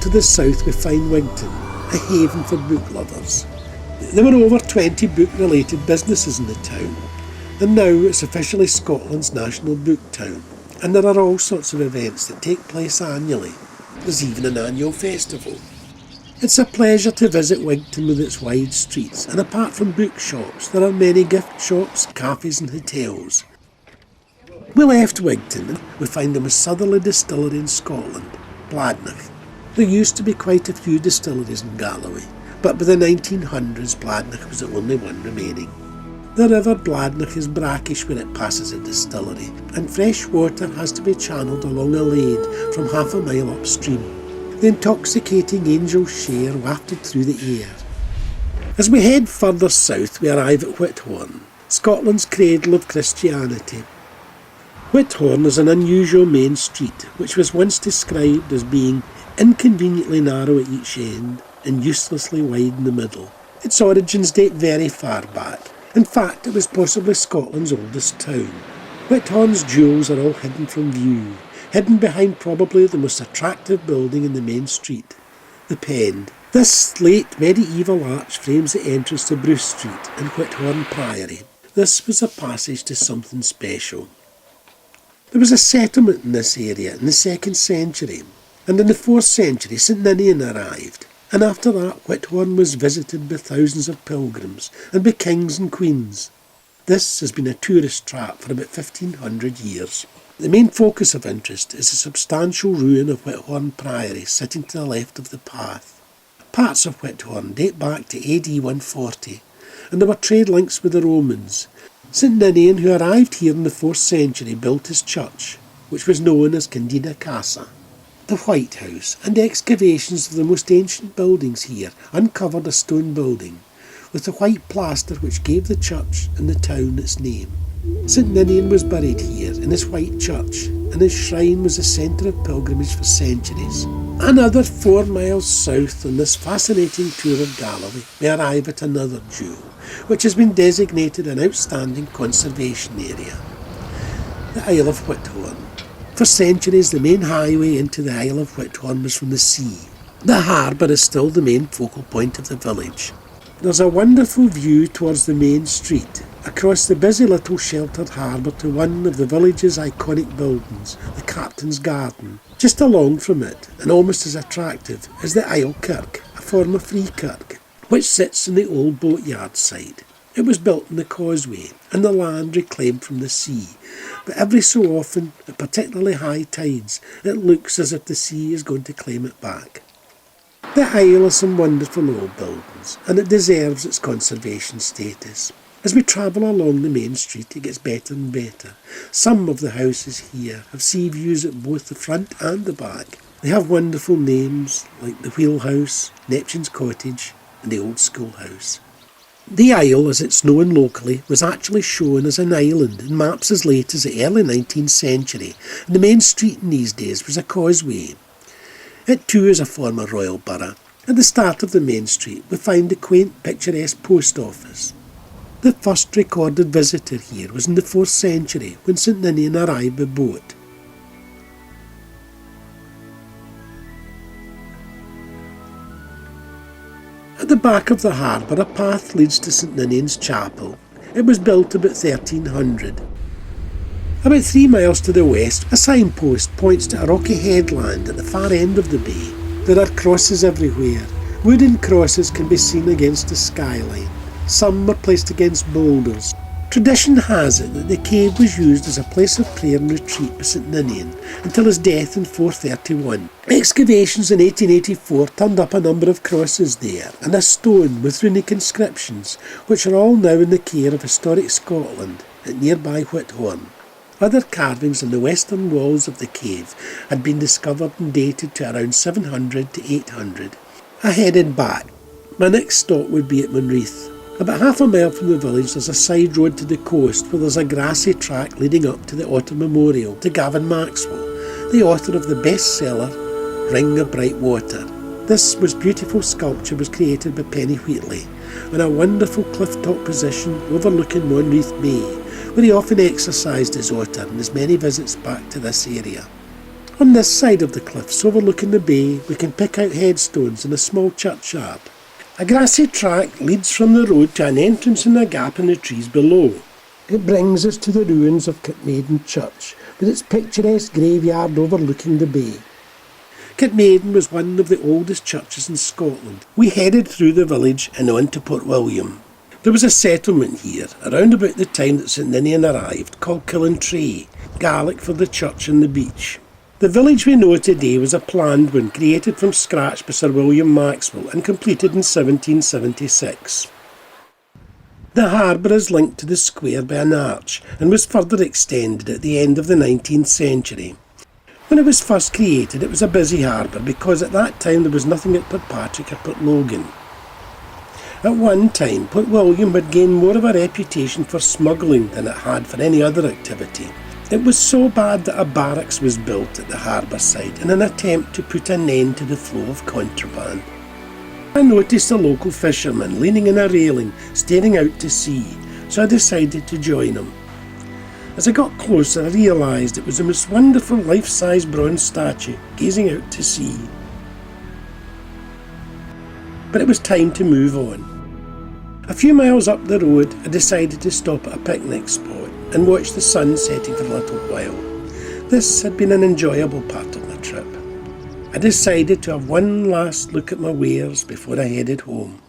to the south we find Wigtown, a haven for book lovers. There were over 20 book-related businesses in the town, and now it's officially Scotland's national book town, and there are all sorts of events that take place annually. There's even an annual festival. It's a pleasure to visit Wigtown with its wide streets, and apart from bookshops, there are many gift shops, cafes and hotels. We left Wigtown and we find the most southerly distillery in Scotland, Bladnoch. There used to be quite a few distilleries in Galloway, but by the 1900s Bladnoch was the only one remaining. The river Bladnoch is brackish when it passes a distillery, and fresh water has to be channelled along a lade from half a mile upstream. The intoxicating Angel Share wafted through the air. As we head further south we arrive at Whithorn, Scotland's cradle of Christianity. Whithorn is an unusual main street which was once described as being inconveniently narrow at each end and uselessly wide in the middle. Its origins date very far back. In fact, it was possibly Scotland's oldest town. Whithorn's jewels are all hidden from view, hidden behind probably the most attractive building in the main street, the Pen. This slate medieval arch frames the entrance to Bruce Street in Whithorn Priory. This was a passage to something special. There was a settlement in this area in the 2nd century, and in the 4th century St Ninian arrived, and after that Whithorn was visited by thousands of pilgrims and by kings and queens. This has been a tourist trap for about 1500 years. The main focus of interest is the substantial ruin of Whithorn Priory sitting to the left of the path. Parts of Whithorn date back to AD 140, and there were trade links with the Romans. St Ninian, who arrived here in the 4th century, built his church, which was known as Candida Casa. The White House and excavations of the most ancient buildings here uncovered a stone building, with the white plaster which gave the church and the town its name. St Ninian was buried here in his white church, and his shrine was a centre of pilgrimage for centuries. Another 4 miles south on this fascinating tour of Galloway, we arrive at another jewel, which has been designated an outstanding conservation area, the Isle of Whithorn. For centuries the main highway into the Isle of Whithorn was from the sea. The harbour is still the main focal point of the village. There's a wonderful view towards the main street, across the busy little sheltered harbour to one of the village's iconic buildings, the Captain's Garden. Just along from it, and almost as attractive, is the Isle Kirk, a former free kirk, which sits in the old boatyard site. It was built in the causeway, and the land reclaimed from the sea, but every so often, at particularly high tides, it looks as if the sea is going to claim it back. The Isle has some wonderful old buildings, and it deserves its conservation status. As we travel along the main street it gets better and better. Some of the houses here have sea views at both the front and the back. They have wonderful names like the Wheel House, Neptune's Cottage and the Old Schoolhouse. The Isle, as it's known locally, was actually shown as an island in maps as late as the early 19th century, and the main street in these days was a causeway. It too is a former royal borough. At the start of the main street we find the quaint picturesque post office. The first recorded visitor here was in the 4th century when St Ninian arrived by boat. At the back of the harbour a path leads to St Ninian's Chapel. It was built about 1300. About 3 miles to the west, a signpost points to a rocky headland at the far end of the bay. There are crosses everywhere. Wooden crosses can be seen against the skyline. Some were placed against boulders. Tradition has it that the cave was used as a place of prayer and retreat by St Ninian until his death in 431. Excavations in 1884 turned up a number of crosses there and a stone with runic inscriptions, which are all now in the care of Historic Scotland at nearby Whithorn. Other carvings on the western walls of the cave had been discovered and dated to around 700 to 800. I headed back. My next stop would be at Monreath. About half a mile from the village there's a side road to the coast where there's a grassy track leading up to the Otter Memorial to Gavin Maxwell, the author of the bestseller Ring of Bright Water. This was beautiful sculpture was created by Penny Wheatley on a wonderful cliff-top position overlooking Monreath Bay, where he often exercised his otter in his many visits back to this area. On this side of the cliffs overlooking the bay, we can pick out headstones and a small churchyard. A grassy track leads from the road to an entrance in a gap in the trees below. It brings us to the ruins of Kirkmaiden Church, with its picturesque graveyard overlooking the bay. Kirkmaiden was one of the oldest churches in Scotland. We headed through the village and on to Port William. There was a settlement here, around about the time that St Ninian arrived, called Killintray, Gaelic for the church and the beach. The village we know today was a planned one, created from scratch by Sir William Maxwell and completed in 1776. The harbour is linked to the square by an arch and was further extended at the end of the 19th century. When it was first created, it was a busy harbour because at that time there was nothing at Portpatrick or Portlogan. At one time, Port William had gained more of a reputation for smuggling than it had for any other activity. It was so bad that a barracks was built at the harbour side in an attempt to put an end to the flow of contraband. I noticed a local fisherman leaning on a railing, staring out to sea, so I decided to join him. As I got closer, I realised it was the most wonderful life-size bronze statue gazing out to sea. But it was time to move on. A few miles up the road, I decided to stop at a picnic spot and watch the sun setting for a little while. This had been an enjoyable part of my trip. I decided to have one last look at my wares before I headed home.